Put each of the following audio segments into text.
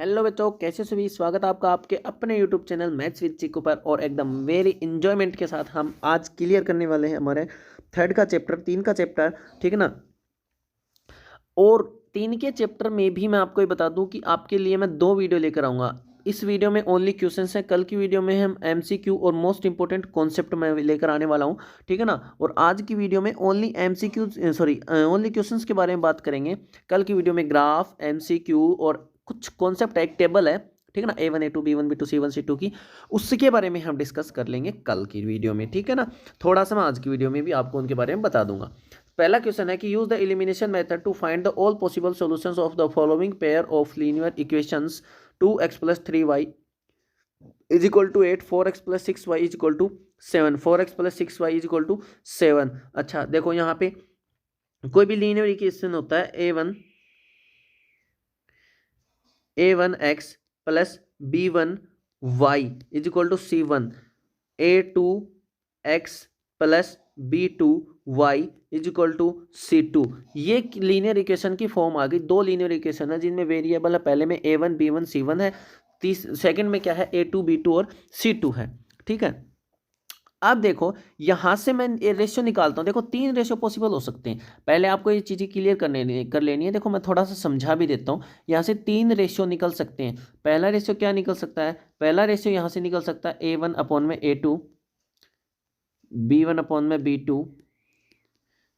Hello बच्चों, कैसे सभी। स्वागत है आपका आपके अपने YouTube channel maths with Chiku पर। और एकदम वेरी इंजॉयमेंट के साथ हम आज क्लियर करने वाले हैं हमारे थर्ड का चैप्टर, 3 का चैप्टर, ठीक है ना। और 3 के चैप्टर में भी मैं आपको ये बता दूं कि आपके लिए मैं 2 वीडियो लेकर आऊँगा। इस वीडियो में ओनली क्वेश्चंस हैं, कल की वीडियो में हम एमसीक्यू और मोस्ट इंपॉर्टेंट कॉन्सेप्ट में लेकर आने वाला हूं, ठीक है ना। और आज की वीडियो में ओनली एमसीक्यू ओनली क्वेश्चंस के बारे में बात करेंगे। कल की वीडियो में ग्राफ, एमसीक्यू और कुछ कॉन्सेप्ट है, एक टेबल है, ठीक है ना, A1 A2 B1 B2 C1 C2 की, उसके बारे में हम डिस्कस कर लेंगे कल की वीडियो में, ठीक है ना। थोड़ा सा मैं आज की वीडियो में भी आपको उनके बारे में बता दूंगा। पहला क्वेश्चन है कि use the elimination method to find the all possible solutions of the following pair of linear equations 2x + 3y is equal to 8, 4x + 6y is equal to 7, 4x + 6y is equal to 7। अच्छा देखो, यहाँ पे कोई भी linear equation होता है a1x + b1y is equal to c1, a2x + b2y is equal to c2। ये linear equation की फॉर्म आ गई। 2 लीनियर इक्वेशन है जिनमें वेरिएबल है, पहले में a1 b1 c1 है, सेकंड में क्या है, a2 b2 और c2 है, ठीक है। अब देखो यहां से मैं रेशियो निकालता हूं। देखो 3 रेशियो पॉसिबल हो सकते हैं। पहले आपको ये चीजें क्लियर कर लेनी है। देखो मैं थोड़ा सा समझा भी देता हूं। यहां से 3 रेशियो निकल सकते हैं। पहला रेशियो क्या निकल सकता है? पहला रेशियो यहां से निकल सकता है A1/A2, B1/B2,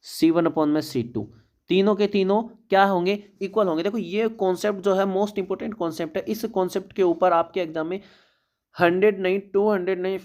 C1/C2। तीनों के तीनों क्या होंगे? इक्वल होंगे। देखो ये कॉन्सेप्ट जो है मोस्ट इंपोर्टेंट कॉन्सेप्ट है। इस कॉन्सेप्ट के ऊपर आपके एग्जाम में 100 नहीं, 200 नहीं,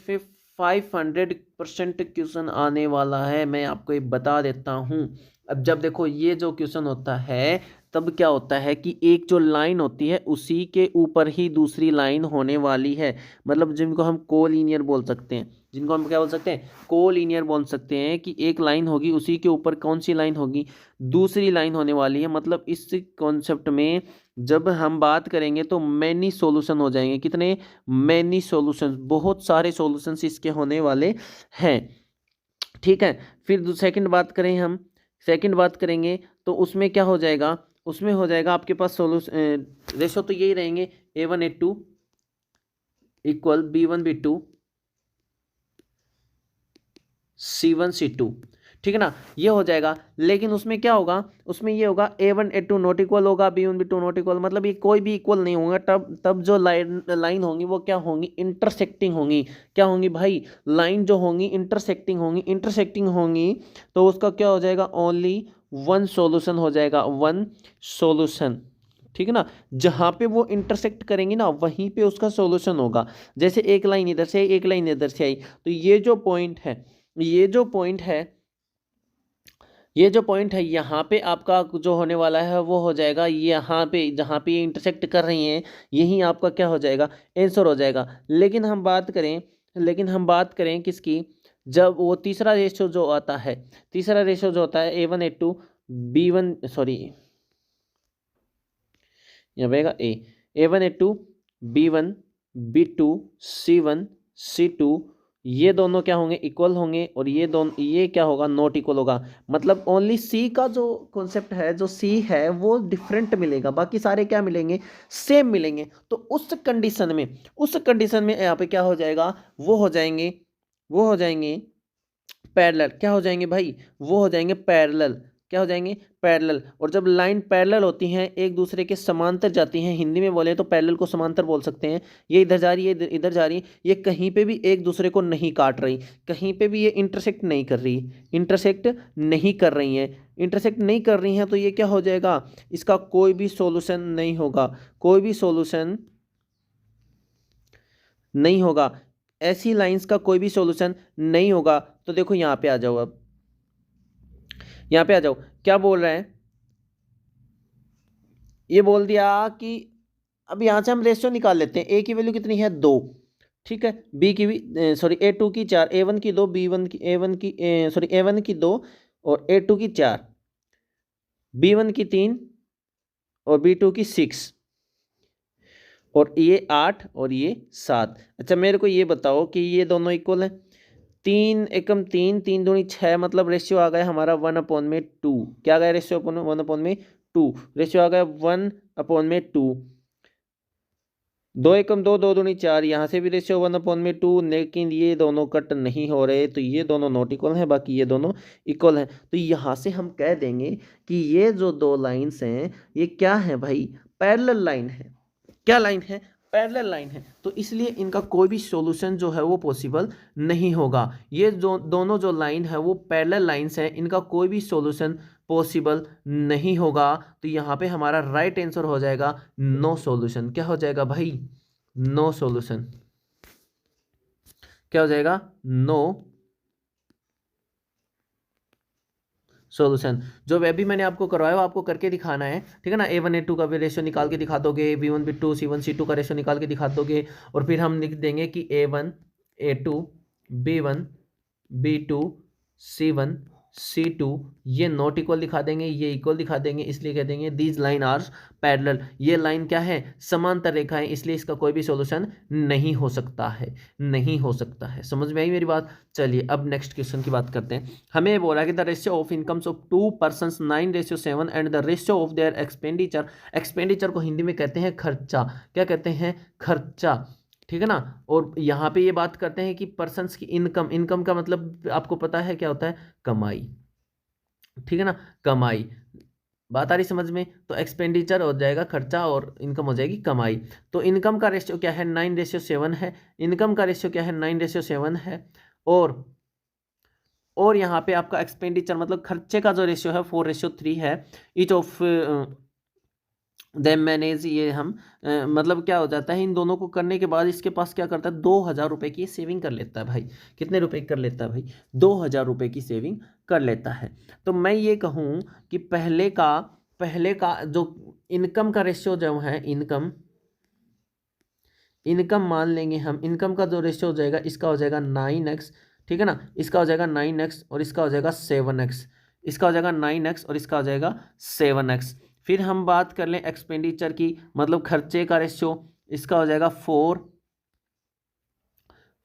500% क्वेश्चन आने वाला है, मैं आपको ये बता देता हूं। अब जब देखो ये जो क्वेश्चन होता है, तब क्या होता है कि एक जो लाइन होती है उसी के ऊपर ही दूसरी लाइन होने वाली है। मतलब जिनको हम कोलिनियर बोल सकते हैं, जिनको हम क्या बोल सकते हैं, कोलिनियर बोल सकते हैं कि एक लाइन होगी, उसी के ऊपर कौन सी लाइन होगी, दूसरी लाइन होने वाली है। मतलब इस कॉन्सेप्ट में जब हम बात करेंगे तो मैनी सॉल्यूशन हो जाएंगे। कितने? मैनी सॉल्यूशंस, बहुत सारे सॉल्यूशंस इसके होने वाले हैं, ठीक है। फिर सेकंड बात करें हम, सेकंड बात करेंगे तो उसमें क्या हो जाएगा, उसमें हो जाएगा आपके पास सॉल्यूशन रेशो तो यही रहेंगे, A1 A2 equal B1 B2 C1 C2, ठीक है ना। ये हो जाएगा। लेकिन उसमें क्या होगा, उसमें ये होगा A1 A2 नॉट इक्वल होगा, B1 B2 नॉट इक्वल, मतलब ये कोई भी इक्वल नहीं होगा। तब तब जो लाइन होंगी वो क्या होंगी? इंटरसेक्टिंग होंगी। क्या होंगी भाई? लाइन जो होंगी इंटरसेक्टिंग होंगी। इंटरसेक्टिंग होंगी तो उसका क्या हो जाएगा? ओनली वन सॉल्यूशन हो जाएगा, वन सॉल्यूशन, ठीक है ना। जहां पे वो इंटरसेक्ट करेंगी ना वहीं पे उसका सॉल्यूशन होगा। जैसे एक लाइन इधर से आई, एक लाइन इधर से आई, तो ये जो पॉइंट है, ये जो पॉइंट है, ये जो पॉइंट है यहाँ पे आपका जो होने वाला है वो हो जाएगा यहाँ पे, जहाँ पे ये इंटरसेक्ट कर रही हैं, यही आपका क्या हो जाएगा? आंसर हो जाएगा। लेकिन हम बात करें किसकी? जब वो तीसरा रेशियो जो आता है, तीसरा रेशियो जो होता है A1 A2 B1, सॉरी यहाँ रहेगा A1 A2 B1 B2 C1 C2, ये दोनों क्या होंगे? इक्वल होंगे। और ये दोनों, ये क्या होगा? नॉट इक्वल होगा। मतलब ओनली सी का जो कॉन्सेप्ट है, जो सी है वो डिफरेंट मिलेगा, बाकी सारे क्या मिलेंगे? सेम मिलेंगे। तो उस कंडीशन में यहाँ पे क्या हो जाएगा? वो हो जाएंगे पैरेलल। क्या हो जाएंगे भाई? वो हो जाएंगे पैरेलल। क्या हो जाएंगे? पैरेलल। और जब लाइन पैरेलल होती हैं, एक दूसरे के समांतर जाती हैं, हिंदी में बोले तो पैरेलल को समांतर बोल सकते हैं। ये इधर जा रही है, इधर जा रही है, ये कहीं पे भी एक दूसरे को नहीं काट रही, कहीं पे भी ये इंटरसेक्ट नहीं कर रही, इंटरसेक्ट नहीं कर रही हैं, इंटरसेक्ट नहीं कर रही हैं, तो ये क्या हो जाएगा? इसका कोई भी सॉल्यूशन नहीं होगा, कोई भी सॉल्यूशन नहीं होगा। ऐसी लाइंस का कोई भी सॉल्यूशन नहीं होगा। तो देखो यहाँ पे आ जाओ, अब यहाँ पे आ जाओ, क्या बोल रहे हैं? ये बोल दिया कि अब यहाँ से हम रेशियो निकाल लेते हैं। ए की वैल्यू कितनी है? 2, ठीक है। बी की भी सॉरी A2 की 4, A1 की 2, B1 की A1 की सॉरी A1 की 2 और A2 की 4, B1 की 3 और B2 की 6, और ये 8 और ये 7। अच्छा मेरे को ये बताओ कि ये दोनों इक्वल हैं? 3 एकम 3, 3 दूनी 6, मतलब रेशियो आ गया हमारा 1/2। क्या आ गया रेशियो? 1/2, रेशियो आ गया 1/2। दो एकम दो, दो दूनी चार, यहाँ से भी रेशियो 1/2, लेकिन ये दोनों कट नहीं हो रहे, तो ये दोनों नॉट इक्वल हैं, बाकी ये दोनों इक्वल हैं। तो यहाँ से हम कह देंगे कि ये जो दो लाइन्स हैं ये क्या है भाई, पैरेलल लाइन है। क्या लाइन है, पैरेलल लाइन है। तो इसलिए इनका कोई भी सॉल्यूशन जो है वो पॉसिबल नहीं होगा। ये जो दोनों जो लाइन है वो पैरेलल लाइंस हैं, इनका कोई भी सॉल्यूशन पॉसिबल नहीं होगा। तो यहाँ पे हमारा राइट आंसर हो जाएगा नो सॉल्यूशन। क्या हो जाएगा भाई, नो सॉल्यूशन। क्या हो जाएगा, नो सॉल्यूशन। जो अभी मैंने आपको करवाया वो आपको करके दिखाना है, ठीक है ना। A1 A2 का भी रेशियो निकाल के दिखा दोगे, B1 B2 C1 C2 का रेशियो निकाल के दिखा दोगे, और फिर हम लिख देंगे कि A1 A2 B1 B2 C1 C2 ये नॉट इक्वल दिखा देंगे, ये इक्वल दिखा देंगे, इसलिए कह देंगे दीज लाइन आर पैरेलल। ये लाइन क्या है, समांतर रेखा है, इसलिए इसका कोई भी सॉल्यूशन नहीं हो सकता है, नहीं हो सकता है। समझ में आई मेरी बात। चलिए अब नेक्स्ट क्वेश्चन की बात करते हैं। हमें ये बोला कि the ratio of incomes of 2 persons 9:7 and the ratio of their expenditure, expenditure को हिंदी में कहते हैं खर्चा। क्या कहते हैं, खर्चा, ठीक है ना। और यहाँ पे ये बात करते हैं कि पर्सन्स की इनकम, इनकम का मतलब आपको पता है क्या होता है, कमाई, ठीक है ना, कमाई। बात आ रही समझ में। तो एक्सपेंडिचर हो जाएगा खर्चा और इनकम हो जाएगी कमाई। तो इनकम का रेशियो क्या है, 9:7 है। इनकम का रेशियो क्या है, 9:7 है। और यहाँ पे आपका एक्सपेंडिचर मतलब खर्चे का जो रेशियो है 4:3 है। ईच ऑफ देम मैनेज, ये हम मतलब क्या हो जाता है, इन दोनों को करने के बाद इसके पास क्या करता है, 2,000 रुपये की सेविंग कर लेता है भाई। कितने रुपए कर लेता है भाई, 2,000 रुपये की सेविंग कर लेता है। तो मैं ये कहूँ कि पहले का जो इनकम का रेशियो जो है, इनकम मान लेंगे हम, इनकम का जो रेशियो हो जाएगा इसका हो जाएगा 9x, ठीक है ना। इसका हो जाएगा 9x और इसका हो जाएगा 7x, इसका हो जाएगा 9x और इसका हो जाएगा 7x। फिर हम बात कर लें एक्सपेंडिचर की, मतलब खर्चे का रेशियो, इसका हो जाएगा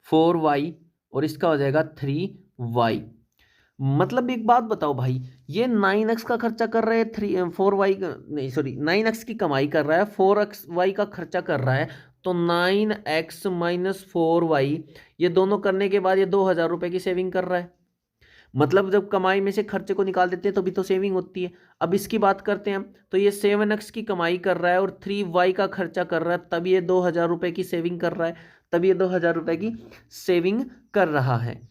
4y और इसका हो जाएगा 3y। मतलब एक बात बताओ भाई, ये 9x का खर्चा कर रहा है, 4y नहीं सॉरी 9x की कमाई कर रहा है, 4y का खर्चा कर रहा है। तो 9x माइनस 4y, ये दोनों करने के बाद ये 2,000 रुपये की सेविंग कर रहा है। मतलब जब कमाई में से खर्चे को निकाल देते हैं तभी तो सेविंग होती है। अब इसकी बात करते हैं हम, तो ये 7x की कमाई कर रहा है और 3y का खर्चा कर रहा है, तब ये 2,000 रुपये की सेविंग कर रहा है, तब ये 2,000 रुपये की सेविंग कर रहा है।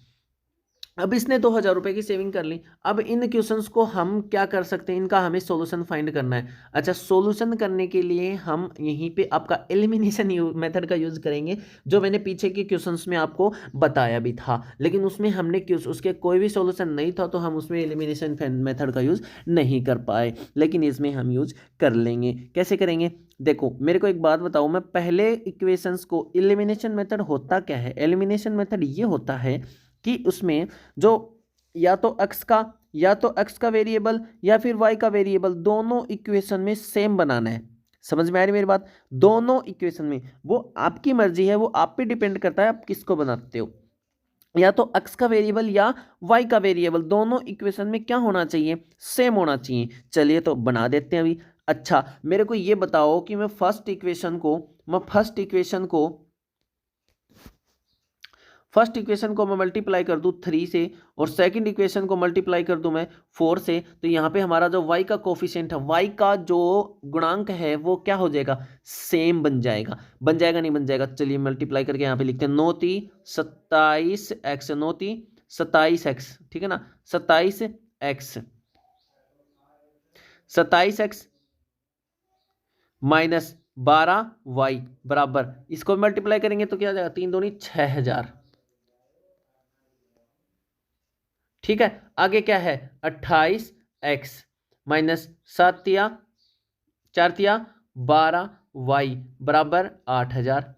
अब इसने 2,000 रुपये की सेविंग कर ली। अब इन क्वेश्चंस को हम क्या कर सकते हैं, इनका हमें सॉल्यूशन फाइंड करना है। अच्छा, सॉल्यूशन करने के लिए हम यहीं पे आपका एलिमिनेशन मेथड का यूज़ करेंगे, जो मैंने पीछे के क्वेश्चंस में आपको बताया भी था, लेकिन उसमें हमने उसके कोई भी सॉल्यूशन नहीं था, तो हम उसमें एलिमिनेशन मेथड का यूज़ नहीं कर पाए, लेकिन इसमें हम यूज कर लेंगे। कैसे करेंगे, देखो मेरे को एक बात बताओ, मैं पहले इक्वेशंस को, एलिमिनेशन मेथड होता क्या है, एलिमिनेशन मेथड ये होता है कि उसमें जो या तो x का वेरिएबल या फिर y का वेरिएबल दोनों इक्वेशन में सेम बनाना है। समझ में आ रही मेरी बात, दोनों इक्वेशन में, वो आपकी मर्जी है, वो आप पे डिपेंड करता है आप किसको बनाते हो। या तो x का वेरिएबल या y का वेरिएबल दोनों इक्वेशन में क्या होना चाहिए, सेम होना चाहिए। चलिए तो बना देते हैं अभी। अच्छा, मेरे को ये बताओ कि मैं फर्स्ट इक्वेशन को मैं मल्टीप्लाई कर दूं 3 से, और सेकंड इक्वेशन को मल्टीप्लाई कर दूं मैं 4 से, तो यहाँ पे हमारा जो y का कोफिशिएंट है, y का जो गुणांक है वो क्या हो जाएगा, सेम बन जाएगा। नहीं बन जाएगा, चलिए मल्टीप्लाई करके यहाँ पे लिखते हैं, 9×3 = 27x, ठीक है ना, 27x माइनस 12y बराबर, इसको मल्टीप्लाई करेंगे तो क्या हो जाएगा, 3 दूनी 6,000, ठीक है। आगे क्या है, 28x माइनस 7×4=12y बराबर 8,000,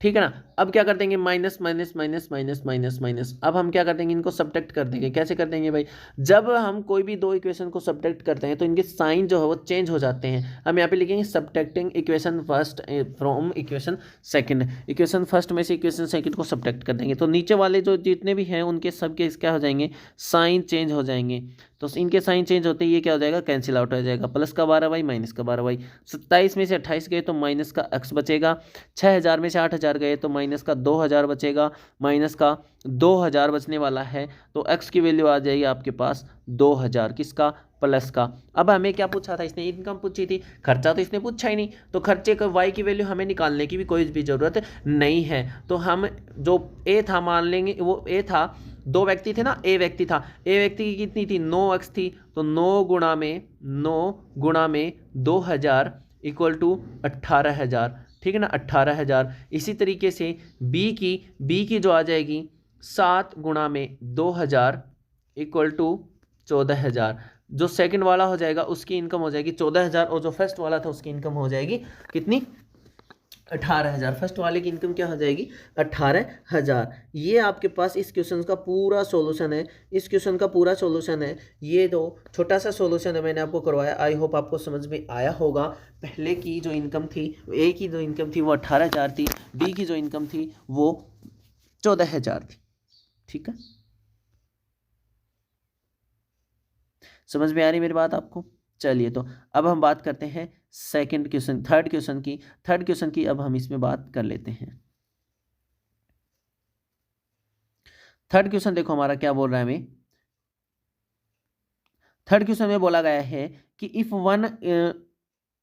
ठीक है ना। अब क्या कर देंगे, minus minus minus minus minus minus, अब हम क्या कर देंगे, इनको सब्ट्रैक्ट कर देंगे। कैसे कर देंगे भाई, जब हम कोई भी दो इक्वेशन को सब्ट्रैक्ट करते हैं तो इनके साइन जो है वो चेंज हो जाते हैं। हम यहाँ पे लिखेंगे subtracting equation first from equation second, equation first में से इक्वेशन सेकंड को सब्ट्रैक्ट कर देंगे, तो नीचे वाले जो जितने भी हैं उनके सबके क्या हो जाएंगे, साइन चेंज हो जाएंगे। तो इनके साइन चेंज होते ही ये क्या हो जाएगा, कैंसिल आउट हो जाएगा। प्लस का 12y माइनस का 12y। 27 में से 28 गए तो माइनस का x बचेगा। 6000 में से 8000 गए तो माइनस का 2000 बचेगा। माइनस का 2000 बचने वाला है, तो x की वैल्यू आ जाएगी आपके पास 2000, किसका, प्लस का। अब हमें क्या पूछा था इसने, इनकम पूछी थी, खर्चा तो इसने पूछा ही नहीं, तो खर्चे का y की वैल्यू हमें निकालने की भी कोई भी ज़रूरत नहीं है। तो हम जो a था मान लेंगे, वो a था, 2 व्यक्ति थे ना, a व्यक्ति था, a व्यक्ति की कितनी थी, 9x थी, तो 9 गुणा में 2000 इक्वल टू 18000, ठीक है ना, 18000। इसी तरीके से b की जो आ जाएगी 7 गुणा में 2000 इक्वल टू 14000। जो सेकंड वाला हो जाएगा उसकी इनकम हो जाएगी 14000, और जो फर्स्ट वाला था उसकी इनकम हो जाएगी कितनी, 18000। फर्स्ट वाले की इनकम क्या हो जाएगी, 18000। ये आपके पास इस क्वेश्चन का पूरा सॉल्यूशन है, इस क्वेश्चन का पूरा सॉल्यूशन है। ये जो छोटा सा सॉल्यूशन है मैंने आपको करवाया, आई होप आपको समझ में आया होगा। पहले की जो इनकम थी, ए की जो इनकम थी वो 18000 थी, बी की जो इनकम थी वो 14000 थी, ठीक है। समझ में आ रही मेरी बात आपको। चलिए, तो अब हम बात करते हैं थर्ड क्वेश्चन की अब हम इसमें बात कर लेते हैं। थर्ड क्वेश्चन देखो हमारा क्या बोल रहा है हमें। थर्ड क्वेश्चन में बोला गया है कि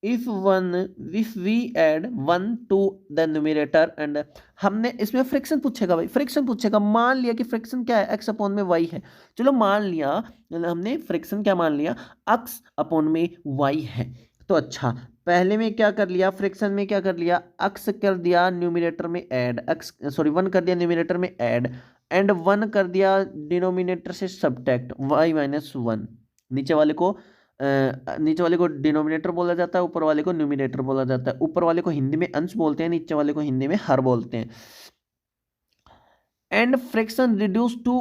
if we add 1 to the numerator and, हमने इसमें फ्रिक्शन पूछेगा भाई, फ्रिक्शन पूछेगा। मान लिया कि फ्रिक्शन क्या है, x अपॉन में y है। चलो मान लिया, हमने फ्रिक्शन क्या मान लिया, x अपॉन में y है। तो अच्छा, पहले में क्या कर लिया, फ्रिक्शन में क्या कर लिया, x कर दिया न्यूमरेटर में ऐड, 1 कर दिया न्यूमरेटर में ऐड, एंड 1 कर दिया डिनोमिनेटर से सब्ट्रैक्ट, y माइनस 1। नीचे वाले को डिनोमिनेटर बोला जाता है, ऊपर वाले को न्यूमिनेटर बोला जाता है। ऊपर वाले को हिंदी में अंश बोलते हैं, नीचे वाले को हिंदी में हर बोलते हैं। And fraction reduce to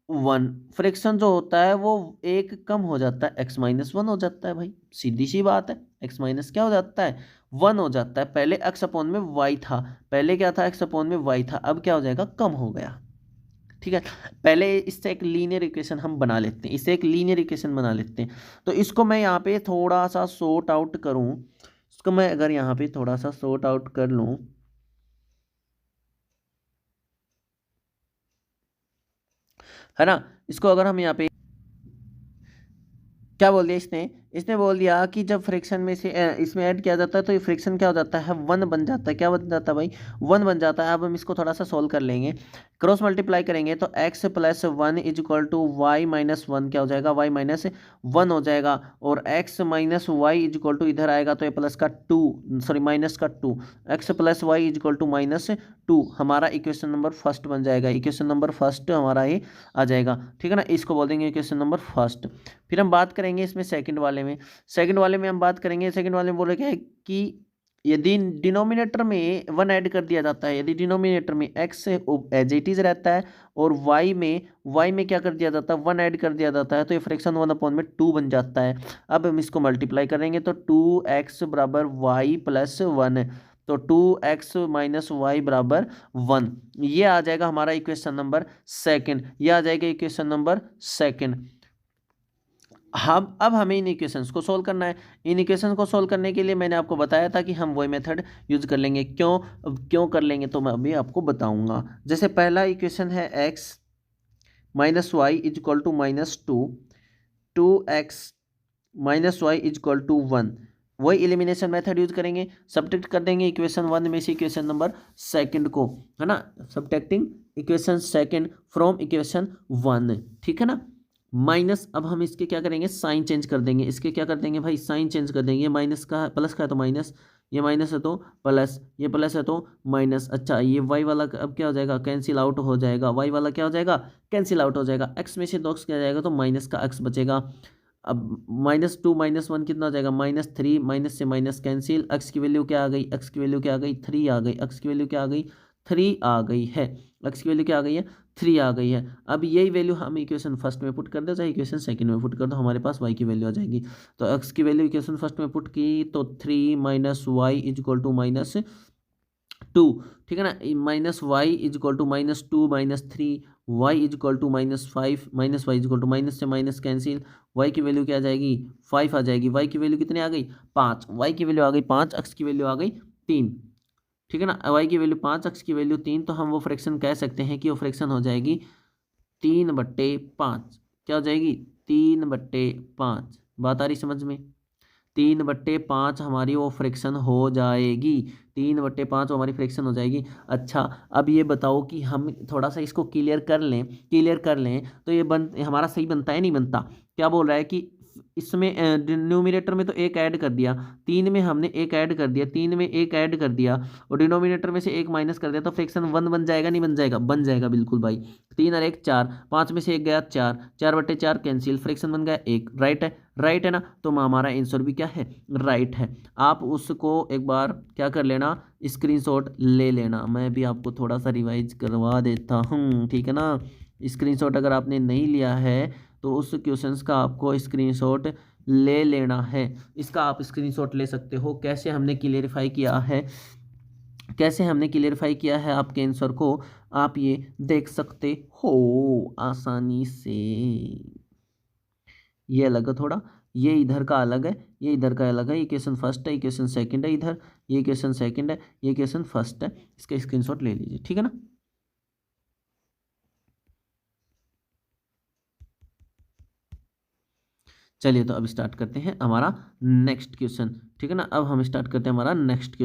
1, fraction जो होता है वो एक कम हो जाता है, x माइनस 1 हो जाता है भाई, सीधी सी बात है। x माइनस क्या हो जाता है, 1 हो जाता है। पहले x अपॉन में y था, पहले क्या था, x अपॉन में y था, अब क्या हो जाएगा, कम हो गया, ठीक है। पहले इससे एक लीनियर इक्वेशन हम बना लेते हैं, इससे एक लीनियर इक्वेशन बना लेते हैं। तो इसको मैं यहाँ पे थोड़ा सा सॉर्ट आउट करूँ, इसको मैं अगर यहाँ पे थोड़ा सा सॉर्ट आउट कर लूँ, है ना, इसको अगर हम यहाँ पे क्या बोल दिया इसने बोल दिया कि जब फ्रिक्शन में से इसमें ऐड किया जाता है तो ये फ्रिक्शन क्या हो जाता है, 1 बन जाता है। क्या बन जाता है भाई, 1 बन जाता है। अब हम इसको थोड़ा सा सोल्व कर लेंगे, क्रॉस मल्टीप्लाई करेंगे तो x plus 1 is equal to y minus 1 क्या हो जाएगा, y माइनस 1 हो जाएगा। और x minus y is equal to इधर आएगा तो ये प्लस का 2, सॉरी माइनस का 2, x plus y is equal to minus 2 हमारा इक्वेशन नंबर फर्स्ट बन जाएगा। इक्वेशन नंबर फर्स्ट हमारा ये आ जाएगा, ठीक है ना, इसको बोल देंगे इक्वेशन नंबर फर्स्ट। फिर हम बात करेंगे इसमें सेकंड वाले में हम बात करेंगे। सेकंड वाले में बोले क्या है कि यदि डिनोमिनेटर में 1 ऐड कर दिया जाता है, यदि डिनोमिनेटर में x एज इट इज रहता है और y में क्या कर दिया जाता है, 1 ऐड कर दिया जाता है, तो ये फ्रैक्शन 1 अपॉन में 2 बन जाता है। अब हम इसको मल्टीप्लाई करेंगे तो 2x बराबर y प्लस 1, तो 2x माइनस वाई बराबर 1, ये आ जाएगा हमारा इक्वेशन नंबर सेकंड, ये आ जाएगा इक्वेशन नंबर सेकंड। हम अब हमें इन इक्वेशंस को सोल्व करना है। इन इक्वेशंस को सोल्व करने के लिए मैंने आपको बताया था कि हम वही मेथड यूज कर लेंगे। क्यों कर लेंगे तो मैं अभी आपको बताऊंगा। जैसे पहला इक्वेशन है x minus y is equal to minus 2x minus y is equal to 1, वही एलिमिनेशन मेथड यूज करेंगे, सब्ट्रैक्ट कर देंगे इक्वेशन 1 में से इक्वेशन नंबर सेकंड को, है ना, subtracting equation second from equation 1, ठीक है ना। माइनस, अब हम इसके क्या करेंगे, साइन चेंज कर देंगे, इसके क्या कर देंगे भाई, साइन चेंज कर देंगे। ये माइनस का प्लस का है तो माइनस, ये माइनस है तो प्लस, ये प्लस है तो माइनस। अच्छा, ये वाई वाला अब क्या हो जाएगा, कैंसिल आउट हो जाएगा, वाई वाला क्या हो जाएगा, कैंसिल आउट हो जाएगा। एक्स में से 2 क्या जाएगा तो माइनस का एक्स बचेगा। अब -2 -1 कितना हो जाएगा, -3, माइनस से माइनस कैंसिल, एक्स की वैल्यू क्या आ गई, एक्स की वैल्यू क्या आ गई, 3 आ गई, एक्स की वैल्यू क्या आ गई, 3 आ गई है, एक्स की वैल्यू क्या आ गई है, 3 आ गई है। अब यही वैल्यू हम इक्वेशन फर्स्ट में पुट कर दो चाहे इक्वेशन सेकंड में पुट कर दो, हमारे पास वाई की वैल्यू आ जाएगी। तो एक्स की वैल्यू इक्वेशन फर्स्ट में पुट की तो 3 minus y is equal to minus two, ठीक है ना, -y = -2 - 3, y = -5, माइनस से माइनस कैंसिल, y की वैल्यू क्या आ जाएगी 5 आ जाएगी, y की वैल्यू कितनी आ गई 5, y की वैल्यू आ गई 5, x की वैल्यू आ गई 3, ठीक है ना, y की वैल्यू 5, x की वैल्यू 3, तो हम वो फ्रैक्शन कह सकते हैं कि वो फ्रैक्शन हो जाएगी 3/5, क्या हो जाएगी 3/5, बात आ रही समझ में, 3/5 हमारी वो फ्रैक्शन हो जाएगी, 3/5 हमारी फ्रैक्शन हो जाएगी। अच्छा, अब ये बताओ कि हम थोड़ा सा इसको क्लियर कर लें तो ये हमारा सही बनता है नहीं बनता। क्या बोल रहा है कि इसमें न्यूमिनेटर में तो एक ऐड कर दिया, 3 में हमने एक ऐड कर दिया, 3 में एक ऐड कर दिया और डिनोमिनेटर में से एक माइनस कर दिया, तो फ्रैक्शन 1 बन जाएगा नहीं बन जाएगा, बन जाएगा बिल्कुल भाई। 3 और 1 4, 5 में से एक गया 4, 4/4 कैंसिल, फ्रैक्शन बन गया 1, राइट है ना, तो हमारा आंसर भी क्या है राइट है। आप उसको एक बार क्या कर लेना स्क्रीनशॉट ले लेना, मैं भी आपको थोड़ा सा रिवाइज करवा देता हूँ, ठीक है ना। स्क्रीनशॉट अगर आपने नहीं लिया है तो उस क्वेश्चंस का आपको स्क्रीनशॉट ले लेना है। इसका आप स्क्रीनशॉट ले सकते हो, कैसे हमने क्लियरिफाई किया है, आपके आंसर को आप ये देख सकते हो आसानी से। ये अलग है थोड़ा, ये इधर का अलग है, ये इधर का अलग है, ये क्वेश्चन फर्स्ट है, ये क्वेश्चन सेकंड है, इधर ये क्वेश्चन सेकंड है, ये क्वेश्चन फर्स्ट है, इसका स्क्रीनशॉट ले लीजिए, ठीक है ना। चलिए तो अब स्टार्ट करते हैं हमारा नेक्स्ट क्वेश्चन, ठीक है ना। अब हम स्टार्ट करते हैं हमारा नेक्स्ट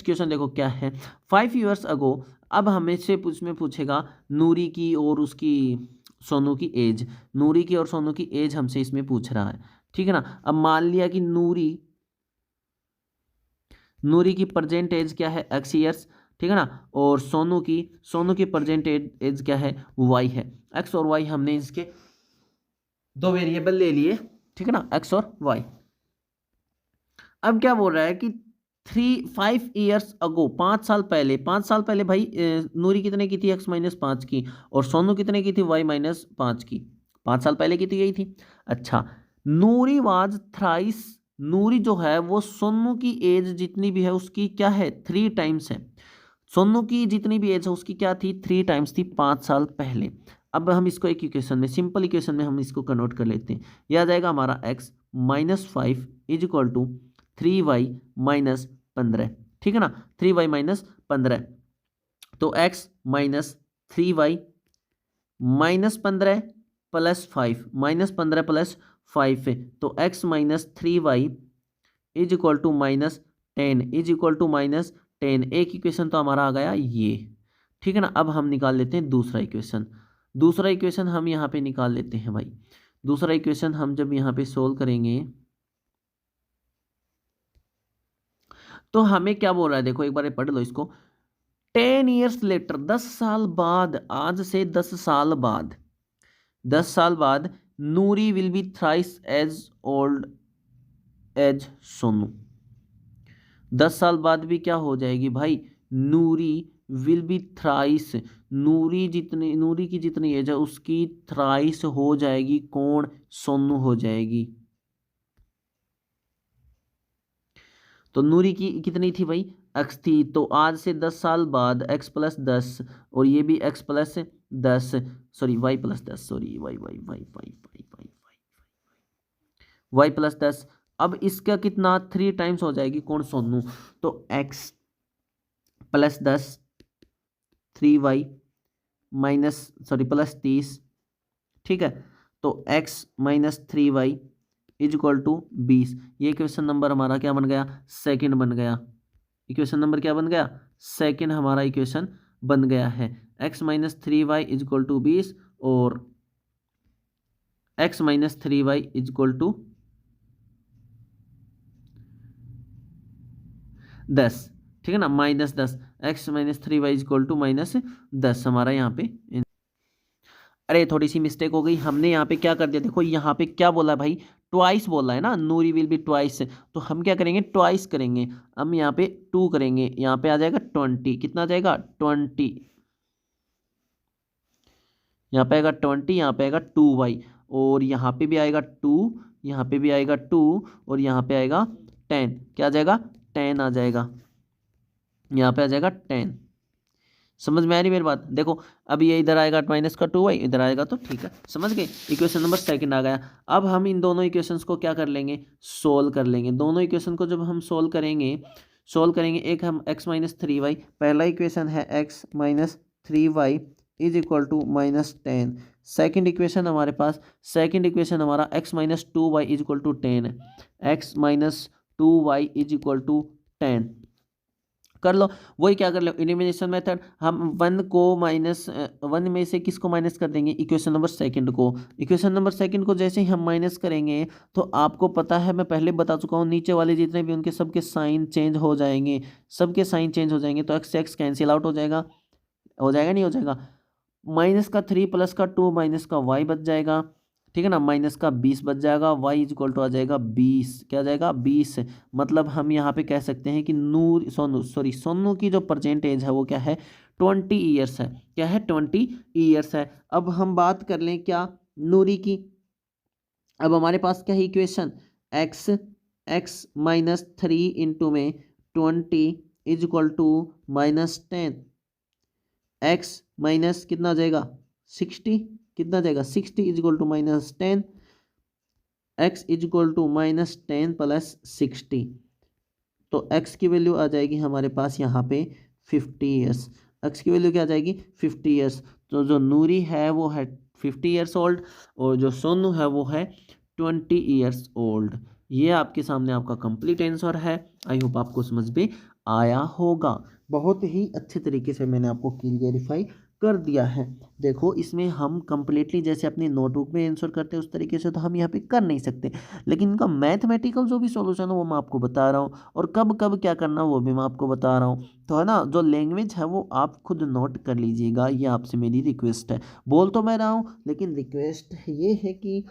क्वेश्चन देखो क्या है। 5 years अगो, अब हमें से उसमें पूछेगा नूरी की और उसकी सोनू की एज, नूरी की और सोनू की एज हमसे इसमें पूछ रहा है, ठीक है ना। अब मान लिया कि नूरी की प्रेजेंट एज क्या है x ईयर्स, ठीक है ना, और सोनू की प्रेजेंट एज क्या है y है। x और y हमने इसके दो वेरिएबल ले लिए, ठीक है ना, x और y। अब क्या बोल रहा है कि 5 years अगो, 5 साल पहले भाई नूरी कितने की थी x-5 की, और सोनू कितने की थी y-5 की, 5 साल पहले की तो यही थी। अच्छा, नूरी वाज थ्राइस, नूरी जो है वो सोनू की एज जितनी भी है उसकी क्या है 3 टाइम्स है, सोनू की जितनी भी एज है उसकी क्या थी 3 टाइम्स थी 5 साल पहले। अब हम इसको एक इक्वेशन में, सिंपल इक्वेशन में हम इसको कन्वर्ट कर लेते हैं, यह आ जाएगा हमारा x-5 = 3y-15, ठीक है ना, 3y-15, तो x-3y-15 + 5, -15 + 5 है, तो x-3y = -10 एक इक्वेशन तो हमारा आ गया ये, ठीक है ना। अब हम निकाल लेते हैं दूसरा इक्वेशन हम यहाँ पे निकाल लेते हैं भाई। दूसरा इक्वेशन हम जब यहाँ पे सोल्व करेंगे तो हमें क्या बोल रहा है, देखो एक बार पढ़ लो इसको। 10 years लेटर, 10 साल बाद, आज से 10 साल बाद Noori will be thrice as old as Sonu. 10 साल बाद भी क्या हो जाएगी भाई, Noori will be thrice, Noori की जितनी एज है उसकी थ्राइस हो जाएगी, कौन, सोनू हो जाएगी। तो नूरी की कितनी थी भाई x थी, तो आज से 10 साल बाद x + 10 और ये भी x + 10, sorry y + 10, sorry y + 10। अब इसका कितना 3 टाइम्स हो जाएगी, कौन, सोनू, तो x + 10 3y +30, ठीक है, तो x - 3y = 20। ये क्वेश्चन नंबर हमारा क्या बन गया, सेकंड बन गया। इक्वेशन नंबर क्या बन गया, सेकंड हमारा इक्वेशन बन गया है। x - 3y = 20 और x - 3y = 10, ठीक है ना, -10, x - 3y = -10 हमारा यहाँ पे। अरे थोड़ी सी मिस्टेक हो गई, हमने यहाँ पे क्या कर दिया, देखो यहाँ पे क्या बोला भाई, ट्वाइस बोला है ना, नूरी विल बी ट्वाइस, तो हम क्या करेंगे ट्वाइस करेंगे, हम यहाँ पे 2 करेंगे, यहाँ पे आ जाएगा 20, कितना आ जाएगा 20, यहाँ पे आएगा 20, यहाँ पे आएगा 2y, और यहाँ पे भी आएगा 2, यहाँ पे भी आएगा 2, और यहाँ पे आएगा 10, क्या आ जाएगा 10 आ जाएगा, यहाँ पे आ जाएगा 10। समझ में आ रही मेरी बात? देखो अब ये इधर आएगा -2y, इधर आएगा तो ठीक है, समझ गए। इक्वेशन नंबर सेकंड आ गया। अब हम इन दोनों इक्वेशंस को क्या कर लेंगे, सोल्व कर लेंगे। दोनों इक्वेशन को जब हम सोल्व करेंगे एक हम x-3y, पहला इक्वेशन है x-3y is equal to -10। Second equation हमारे पास, सेकेंड इक्वेशन हमारा x-2y इज इक्वल टू 10 है। x-2y इज इक्वल टू 10 कर लो। वही क्या कर लो, एलिमिनेशन मेथड, हम वन में से किसको माइनस कर देंगे, इक्वेशन नंबर सेकंड को। इक्वेशन नंबर सेकंड को जैसे ही हम माइनस करेंगे तो आपको पता है, मैं पहले बता चुका हूँ, नीचे वाले जितने भी उनके सबके साइन चेंज हो जाएंगे, सबके साइन चेंज हो जाएंगे। तो x कैंसिल आउट हो जाएगा, नहीं हो जाएगा। -3 + 2 -y बच जाएगा, ठीक है ना। -20 बच जाएगा, y इज इक्वल टू आ जाएगा 20। क्या आ जाएगा 20। मतलब हम यहाँ पे कह सकते हैं कि सोनू की जो परसेंटेज है वो क्या है, 20 ईयर्स है। क्या है, 20 ईयर्स है। अब हम बात कर लें क्या, नूरी की। अब हमारे पास क्या है इक्वेशन, x-3 इंटू में 20 is equal to -10। x minus कितना आ जाएगा 60, कितना आ जाएगा 60 is equal to -10। x is equal to -10 + 60। तो x की वैल्यू आ जाएगी हमारे पास यहाँ पे 50 ईयर्स। x की वैल्यू क्या आ जाएगी 50 ईयर्स। तो जो नूरी है वो है 50 ईयर्स ओल्ड, और जो सोनू है वो है 20 ईयर्स ओल्ड। ये आपके सामने आपका कंप्लीट आंसर है। आई होप आपको समझ में आया होगा। बहुत ही अच्छे तरीके से मैंने आपको क्लियरिफाई कर दिया है। देखो इसमें हम कंप्लीटली जैसे अपनी नोटबुक में आंसर करते हैं उस तरीके से तो हम यहाँ पे कर नहीं सकते, लेकिन इनका मैथमेटिकल जो भी सॉल्यूशन है वो मैं आपको बता रहा हूँ, और कब कब क्या करना वो भी मैं आपको बता रहा हूँ। तो है ना, जो लैंग्वेज है वो आप खुद नोट कर लीजिएगा, ये आपसे मेरी रिक्वेस्ट है। बोल तो मैं रहा हूँ लेकिन रिक्वेस्ट ये है कि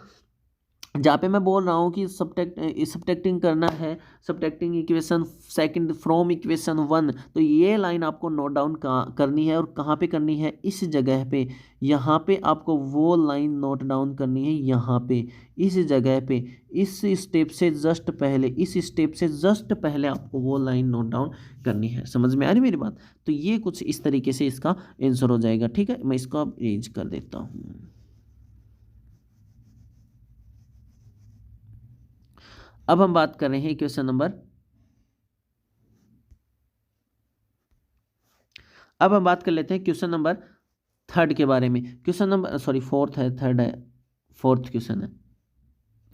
जहाँ पे मैं बोल रहा हूँ कि सब्ट्रैक्टिंग करना है, subtracting equation second from equation 1, तो ये लाइन आपको नोट डाउन करनी है। और कहाँ पे करनी है, इस जगह पे, यहाँ पे आपको वो लाइन नोट डाउन करनी है, यहाँ पे इस जगह पे, इस स्टेप से जस्ट पहले, इस स्टेप से जस्ट पहले आपको वो लाइन नोट डाउन करनी है। समझ में आ रही मेरी बात? तो ये कुछ इस तरीके से इसका आंसर हो जाएगा। ठीक है, मैं इसको अब अरेंज कर देता हूँ। अब हम बात कर रहे हैं क्वेश्चन नंबर, अब हम बात कर लेते हैं क्वेश्चन नंबर 3 के बारे में। क्वेश्चन नंबर फोर्थ है, 3 है, 4th क्वेश्चन है,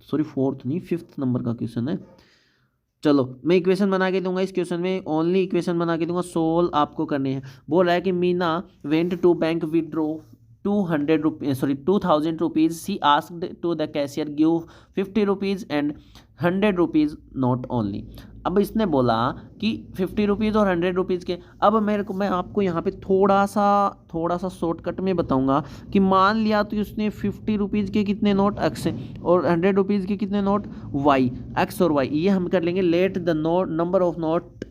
4th नहीं 5th नंबर का क्वेश्चन है। चलो मैं इक्वेशन बना के दूंगा, इस क्वेश्चन में ओनली इक्वेशन बना के दूंगा, सोल्व आपको करने हैं। बोल रहा है कि Meena went to bank withdraw 2000 rupees. She asked to the cashier give 50 rupees and 100 rupees note only. अब इसने बोला कि 50 रुपीज़ और 100 रुपीज़ के। अब मैं आपको यहाँ पे थोड़ा सा शॉर्टकट में बताऊंगा कि मान लिया तो उसने 50 रुपीज़ के कितने नोट एक्स और 100 रुपीज़ के कितने नोट वाई, एक्स और वाई, ये हम कर लेंगे। Let the note number of note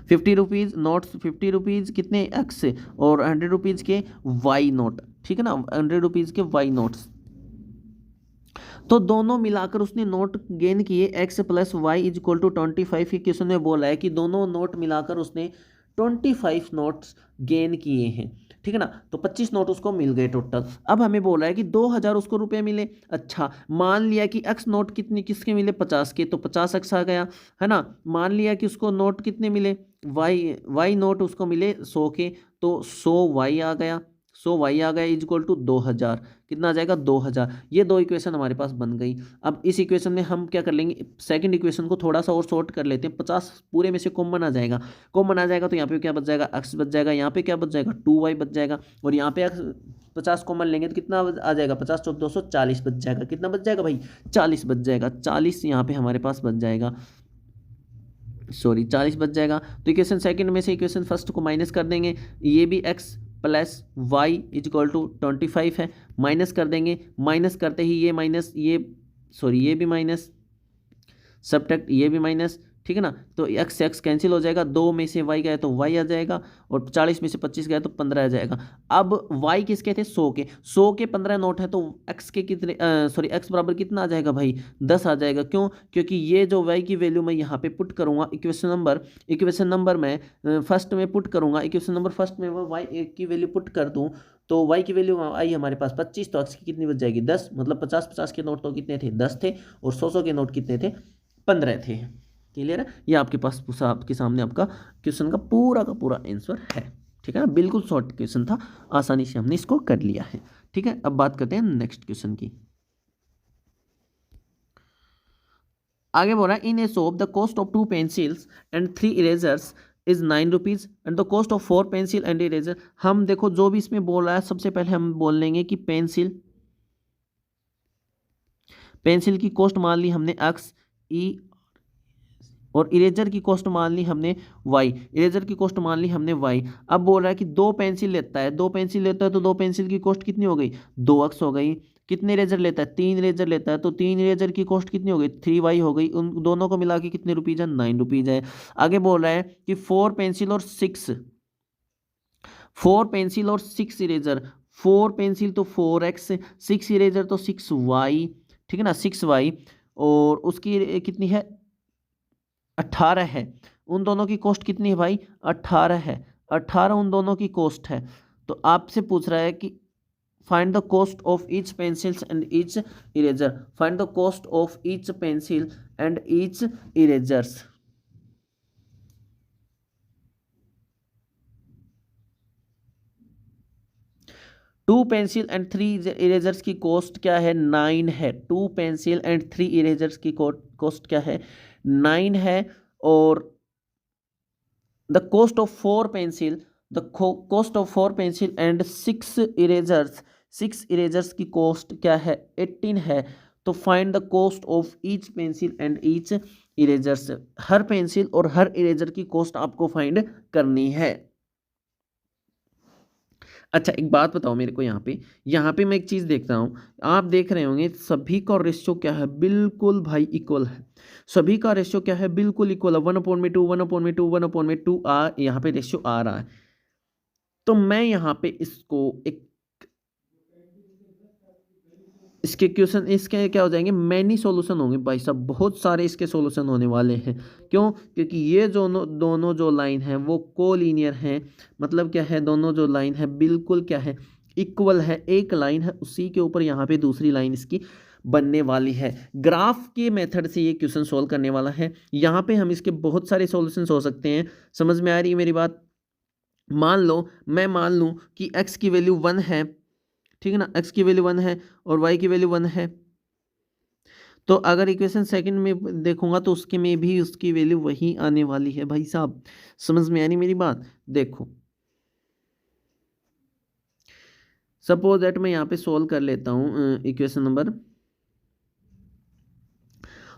50 rupees notes, 50 rupees कितने एक्स और 100 रुपीज़ के वाई नोट, ठीक है ना, 100 रुपीज़ के वाई नोट्स। तो दोनों मिलाकर उसने नोट गेन किए x + y is equal to 25। Question में बोला है कि दोनों नोट मिलाकर उसने 25 नोट्स गेन किए हैं, ठीक है ना। तो 25 नोट उसको मिल गए टोटल। अब हमें बोला है कि 2000 उसको रुपए मिले। अच्छा, मान लिया कि x नोट कितने किसके मिले 50 के, तो 50x आ गया, है ना। मान लिया कि उसको नोट कितने मिले, y नोट उसको मिले 100 के, तो 100y आ गया, 100y आ गया इज इक्वल टू 2000। कितना आ जाएगा 2000। ये दो इक्वेशन हमारे पास बन गई। अब इस इक्वेशन में हम क्या कर लेंगे, सेकंड इक्वेशन को थोड़ा सा और शॉर्ट कर लेते हैं। 50 पूरे में से कॉमन आ जाएगा, कॉमन आ जाएगा तो यहाँ पे क्या बच जाएगा, x बच जाएगा, यहाँ पे क्या बच जाएगा 2y बच जाएगा, और यहाँ पे 50 कॉमन लेंगे तो कितना आ जाएगा 50 × 240 बच जाएगा। कितना बच जाएगा भाई 40 बच जाएगा, 40 यहाँ पे हमारे पास बच जाएगा, 40 बच जाएगा। तो इक्वेशन सेकंड में से इक्वेशन फर्स्ट को माइनस कर देंगे, ये भी x + y is equal to 25 है, माइनस कर देंगे। माइनस करते ही ये माइनस, ये भी माइनस, सब्ट्रैक्ट ये भी माइनस, ठीक है ना। तो एक्स एक्स कैंसिल हो जाएगा, 2 में से वाई गया तो वाई आ जाएगा, और 40 में से 25 गया तो 15 आ जाएगा। अब वाई किसके थे, 100 के 15 नोट है, तो एक्स के कितने, सॉरी एक्स बराबर कितना आ जाएगा भाई, 10 आ जाएगा। क्यों, क्योंकि ये जो वाई की वैल्यू मैं यहाँ पे पुट करूँगा, इक्वेशन नंबर में फर्स्ट में पुट करूँगा, इक्वेशन नंबर फर्स्ट में वो वाई की वैल्यू पुट कर दूँ, तो वाई की वैल्यू आई हमारे पास 25, तो एक्स की कितनी बच जाएगी 10, मतलब 50-50 के नोट तो कितने थे, 10 थे, और 100 के नोट कितने थे, 15 थे। क्लियर है, ये आपके पास आपके सामने आपका क्वेश्चन का पूरा आंसर है। ठीक है ना, बिल्कुल शॉर्ट क्वेश्चन था, आसानी से हमने इसको कर लिया है। ठीक है, अब बात करते हैं नेक्स्ट क्वेश्चन की। आगे बोल रहा है, in a shop the cost of 2 pencils and 3 erasers is 9 rupees and the cost of 4 pencil and eraser. हम देखो जो भी इसमें बोल रहा है, सबसे पहले हम बोल लेंगे कि पेंसिल की कॉस्ट मान ली हमने एक्स ई, और इरेजर की कॉस्ट मान ली हमने वाई, इरेजर की कॉस्ट मान ली हमने वाई। अब बोल रहा है कि 2 पेंसिल लेता है, 2 पेंसिल लेता है तो 2 पेंसिल की कॉस्ट कितनी हो गई, 2x हो गई। कितने इरेजर लेता है, 3 इरेजर लेता है, तो 3 इरेजर की कॉस्ट कितनी हो गई, 3y हो गई। उन दोनों को मिला के कितने रुपीज है, 9 रुपीज है। आगे बोल रहा है कि 4 पेंसिल और 6 इरेजर, 4 पेंसिल तो 4x, 6 इरेजर तो 6y, ठीक है ना, 6y, और उसकी कितनी है, 18 है। उन दोनों की कॉस्ट कितनी है भाई, 18 है, 18 उन दोनों की कॉस्ट है। तो आपसे पूछ रहा है कि find the cost of each pencils and each eraser, find the cost of each pencil and each erasers. Two pencil and 3 erasers की कॉस्ट क्या है, 9 है। 2 पेंसिल एंड 3 इरेजर्स की कॉस्ट क्या है, 9 है। और the cost of 4 pencil, and 6 erasers की कॉस्ट क्या है, 18 है। तो find the cost of each pencil and each erasers. Her pencil और हर इरेजर की कॉस्ट आपको फाइंड करनी है। अच्छा एक बात बताओ मेरे को, यहाँ पे मैं एक चीज़ देखता हूँ, आप देख रहे होंगे सभी का रेशियो क्या है, बिल्कुल भाई इक्वल है। सभी का रेशियो क्या है, बिल्कुल इक्वल है, 1/2 1/2 1/2 यहाँ पे रेशियो आ रहा है। तो मैं यहाँ पे इसको एक, इसके क्वेश्चन इसके क्या हो जाएंगे, मैनी सॉल्यूशन होंगे भाई साहब, बहुत सारे इसके सॉल्यूशन होने वाले हैं। क्यों, क्योंकि ये जो दोनों जो लाइन है वो कोलिनियर हैं, मतलब क्या है, दोनों जो लाइन है बिल्कुल क्या है, इक्वल है। एक लाइन है, उसी के ऊपर यहाँ पे दूसरी लाइन इसकी बनने वाली है। ग्राफ के मेथड से ये क्वेश्चन सोल्व करने वाला है। यहाँ पे हम इसके बहुत सारे सॉल्यूशंस हो सकते हैं। समझ में आ रही है मेरी बात। मैं मान लूँ कि x की वैल्यू 1 है, ठीक है ना, x की वैल्यू 1 है और y की वैल्यू 1 है। तो अगर इक्वेशन सेकंड में देखूंगा तो उसके में भी उसकी वैल्यू वही आने वाली है भाई साहब। समझ में आनी मेरी बात। देखो सपोज दैट मैं यहाँ पे सोल्व कर लेता हूँ इक्वेशन नंबर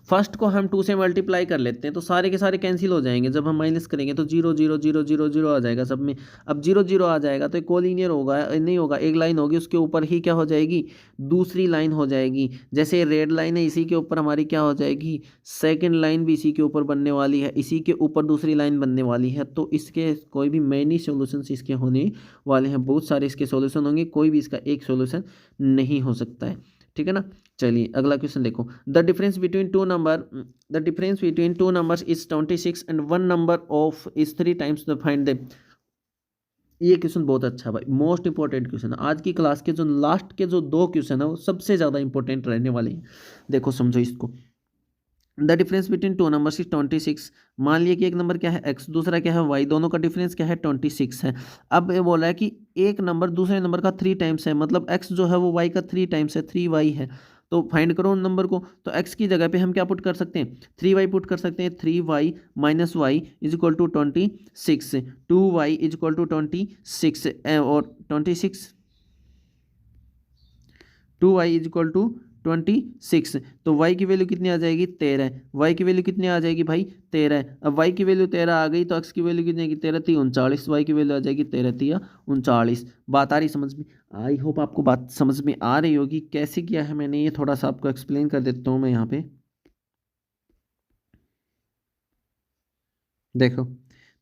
फर्स्ट को हम 2 से मल्टीप्लाई कर लेते हैं, तो सारे के सारे कैंसिल हो जाएंगे। जब हम माइनस करेंगे तो 0 0 0 0 0 आ जाएगा सब में। अब 0 0 आ जाएगा तो कोलिनियर होगा नहीं होगा, एक लाइन होगी उसके ऊपर ही क्या हो जाएगी, दूसरी लाइन हो जाएगी। जैसे रेड लाइन है इसी के ऊपर हमारी क्या हो जाएगी, सेकेंड लाइन भी इसी के ऊपर बनने वाली है, इसी के ऊपर दूसरी लाइन बनने वाली है। तो इसके कोई भी मैनी सोल्यूशन इसके होने वाले हैं, बहुत सारे इसके सोल्यूशन होंगे, कोई भी इसका एक सोल्यूशन नहीं हो सकता है। ठीक है ना। चलिए अगला क्वेश्चन देखो, the difference between two numbers is 26 and one number of is 3 times the find the. ये क्वेश्चन बहुत अच्छा भाई, मोस्ट इंपॉर्टेंट क्वेश्चन है। आज की क्लास के जो लास्ट के जो 2 क्वेश्चन है वो सबसे ज़्यादा इंपॉर्टेंट रहने वाले हैं। देखो समझो इसको, the difference between 2 numbers is 26। मान लिया कि एक नंबर क्या है x, दूसरा क्या है y, दोनों का डिफरेंस क्या है 26 है। अब ये बोला है कि एक नंबर दूसरे नंबर का 3 टाइम्स है, मतलब x जो है वो y का 3 टाइम्स है, 3y है। तो फाइंड करो उन नंबर को। तो x की जगह पे हम क्या पुट कर सकते हैं, 3y पुट कर सकते हैं। 3y minus y is equal to 26, 2y is equal to 26 और 26, 2y इज इक्वल टू 26। तो y की वैल्यू कितनी आ जाएगी, 13। y की वैल्यू कितनी आ जाएगी भाई, 13। अब y की वैल्यू 13 आ गई तो x की वैल्यू कितनी आएगी, 13 3 39, y की वैल्यू आ जाएगी 13 3 39। बात आ रही समझ में, आई होप आपको बात समझ में आ रही होगी। कैसे किया है मैंने ये थोड़ा सा आपको एक्सप्लेन कर देता हूँ मैं यहाँ पे। देखो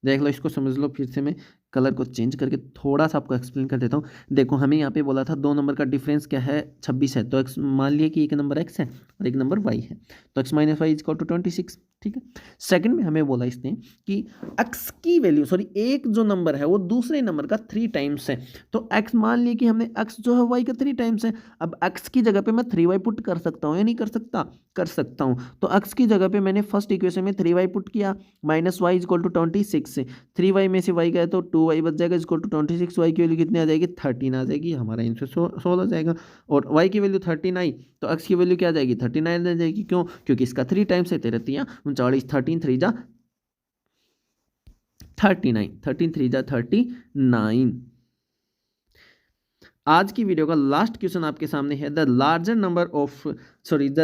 देख लो, इसको समझ लो। फिर से मैं कलर को चेंज करके थोड़ा सा आपको एक्सप्लेन कर देता हूँ। देखो हमें यहाँ पे बोला था दो नंबर का डिफरेंस क्या है, 26 है। तो एक्स मान लिया कि एक नंबर एक्स है और एक नंबर वाई है, तो x minus y is equal to 26। ठीक है। सेकंड में हमें बोला इसने कि एक्स की वैल्यू, सॉरी एक जो नंबर है वो दूसरे नंबर का 3 टाइम्स है। तो एक्स मान लिया कि हमने एक्स जो है वाई का 3 टाइम्स है। अब एक्स की जगह पे मैं 3y पुट कर सकता हूँ या नहीं कर सकता? कर सकता हूँ। तो एक्स की जगह पे मैंने फर्स्ट इक्वेशन में 3y पुट किया, minus y is equal to 26 से 3y में से y गया तो 2y बच जाएगा, इक्वल टू 26। y की वैल्यू कितनी आ जाएगी? 13 आ जाएगी। हमारा आंसर 16 हो जाएगा। और y की वैल्यू 13 आई तो x की वैल्यू क्या आ जाएगी? 39 आ जाएगी। क्यों? क्योंकि इसका 3 टाइम्स है। 3 39, 13 3 जा 39, 13 3 जा 39। आज की वीडियो का लास्ट क्वेश्चन आपके सामने है, the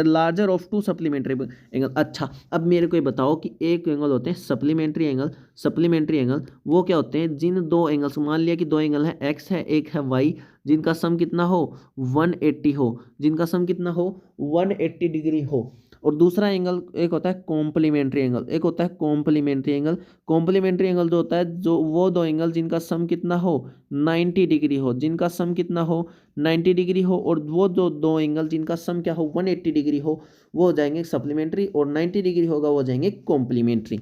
larger of to supplementary angle. अच्छा, अब मेरे को ये बताओ कि एक एंगल होते हैं सप्लीमेंट्री एंगल। सप्लीमेंट्री एंगल वो क्या होते हैं? जिन दो एंगल्स, मान लिया कि दो एंगल है, एक्स है एक है वाई, जिनका सम कितना हो? 180 हो। जिनका सम कितना हो? 180 डिग्री हो। और दूसरा एंगल एक होता है कॉम्प्लीमेंट्री एंगल, एक होता है कॉम्प्लीमेंट्री एंगल। कॉम्प्लीमेंट्री एंगल जो होता है, जो वो दो एंगल जिनका सम कितना हो? 90 डिग्री हो। जिनका सम कितना हो? 90 डिग्री हो। और वो जो दो एंगल जिनका सम क्या हो? 180 डिग्री हो, वो हो जाएंगे सप्लीमेंट्री। और 90 डिग्री होगा वो हो जाएंगे कॉम्प्लीमेंट्री।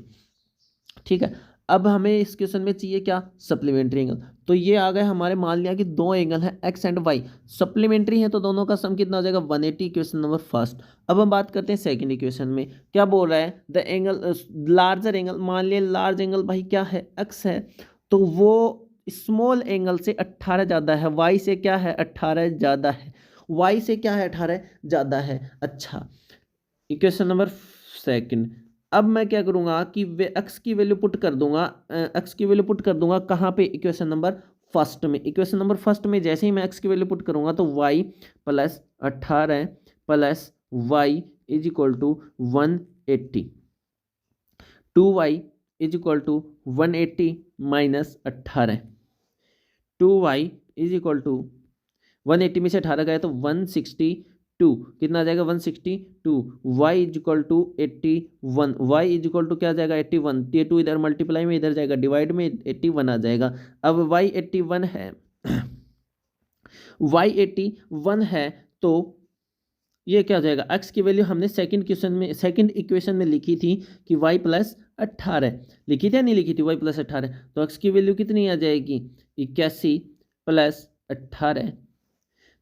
ठीक है। अब हमें इस क्वेश्चन में चाहिए क्या? Supplementary angle. तो ये आ गए हमारे, मान लिया कि दो एंगल है एक्स एंड वाई, सप्लीमेंट्री है, तो दोनों का सम कितना हो जाएगा? 180। Equation number first. अब हम बात करते हैं सेकंड इक्वेशन में। क्या बोल रहा है? द एंगल लार्जर एंगल, मान लिया लार्ज एंगल भाई क्या है? एक्स है, तो वो स्मॉल एंगल से 18 ज़्यादा है। वाई से क्या है? 18 ज़्यादा है। वाई से क्या है? 18 ज़्यादा है। अच्छा, इक्वेशन नंबर सेकंड। अब मैं क्या करूंगा कि वे एक्स की वैल्यू पुट कर दूंगा, एक्स की वैल्यू पुट कर दूंगा कहाँ पे? इक्वेशन नंबर फर्स्ट में। इक्वेशन नंबर फर्स्ट में जैसे ही मैं एक्स की वैल्यू पुट करूंगा तो y plus 18 plus y is equal to 180, 2y is equal to 180 minus 18, 2y is equal to 180 में से 18 गया तो 162। कितना आ जाएगा? 162। y is equal to 81। y is equal to क्या आ जाएगा? 81। ये 2 इधर मल्टीप्लाई में, इधर जाएगा डिवाइड में, 81 आ जाएगा। अब y 81 है y 81 है, तो ये क्या हो जाएगा? x की वैल्यू हमने सेकंड इक्वेशन में लिखी थी कि y प्लस 18 लिखी थी या नहीं लिखी थी? y प्लस 18, तो x की वैल्यू कितनी आ जाएगी? 81 प्लस 18,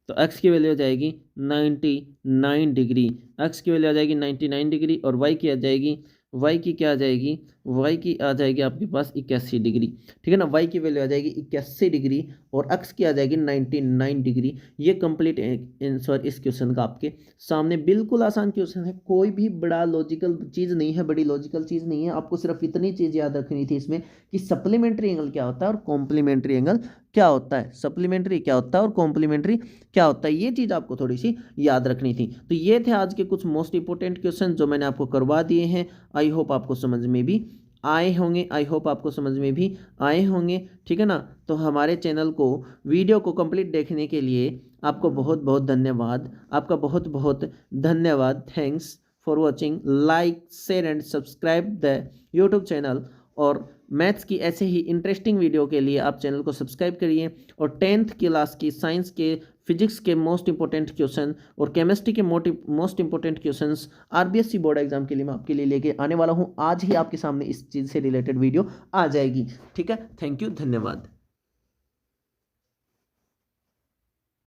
तो x की वैल्यू आ जाएगी 99 डिग्री। x की वैल्यू आ जाएगी 99 डिग्री। और y की आ जाएगी, y की क्या आ जाएगी? y की आ जाएगी आपके पास 81 डिग्री। ठीक है ना? y की वैल्यू आ जाएगी 81 डिग्री और x की आ जाएगी 99 डिग्री। ये कंप्लीट आंसर इस क्वेश्चन का आपके सामने। बिल्कुल आसान क्वेश्चन है, कोई भी बड़ा लॉजिकल चीज़ नहीं है, बड़ी लॉजिकल चीज़ नहीं है। आपको सिर्फ इतनी चीज़ याद रखनी थी इसमें कि सप्लीमेंट्री एंगल क्या होता है और कॉम्प्लीमेंट्री एंगल क्या होता है। सप्लीमेंट्री क्या होता है और कॉम्प्लीमेंट्री क्या होता है, ये चीज़ आपको थोड़ी सी याद रखनी थी। तो ये थे आज के कुछ मोस्ट इंपोर्टेंट क्वेश्चन जो मैंने आपको करवा दिए हैं। आई होप आपको समझ में भी आए होंगे, आई होप आपको समझ में भी आए होंगे। ठीक है ना? तो हमारे चैनल को, वीडियो को कंप्लीट देखने के लिए आपको बहुत बहुत धन्यवाद। आपका बहुत बहुत धन्यवाद। Thanks for watching. Like share and subscribe the YouTube channel. और मैथ्स की ऐसे ही इंटरेस्टिंग वीडियो के लिए आप चैनल को सब्सक्राइब करिए। और 10th क्लास की साइंस के, फिजिक्स के मोस्ट इंपॉर्टेंट क्वेश्चन और केमिस्ट्री के most important questions RBSC board exam के लिए मैं आपके लिए लेके आने वाला हूं। आज ही आपके सामने इस चीज़ से रिलेटेड वीडियो आ जाएगी। ठीक है? थैंक यू, धन्यवाद।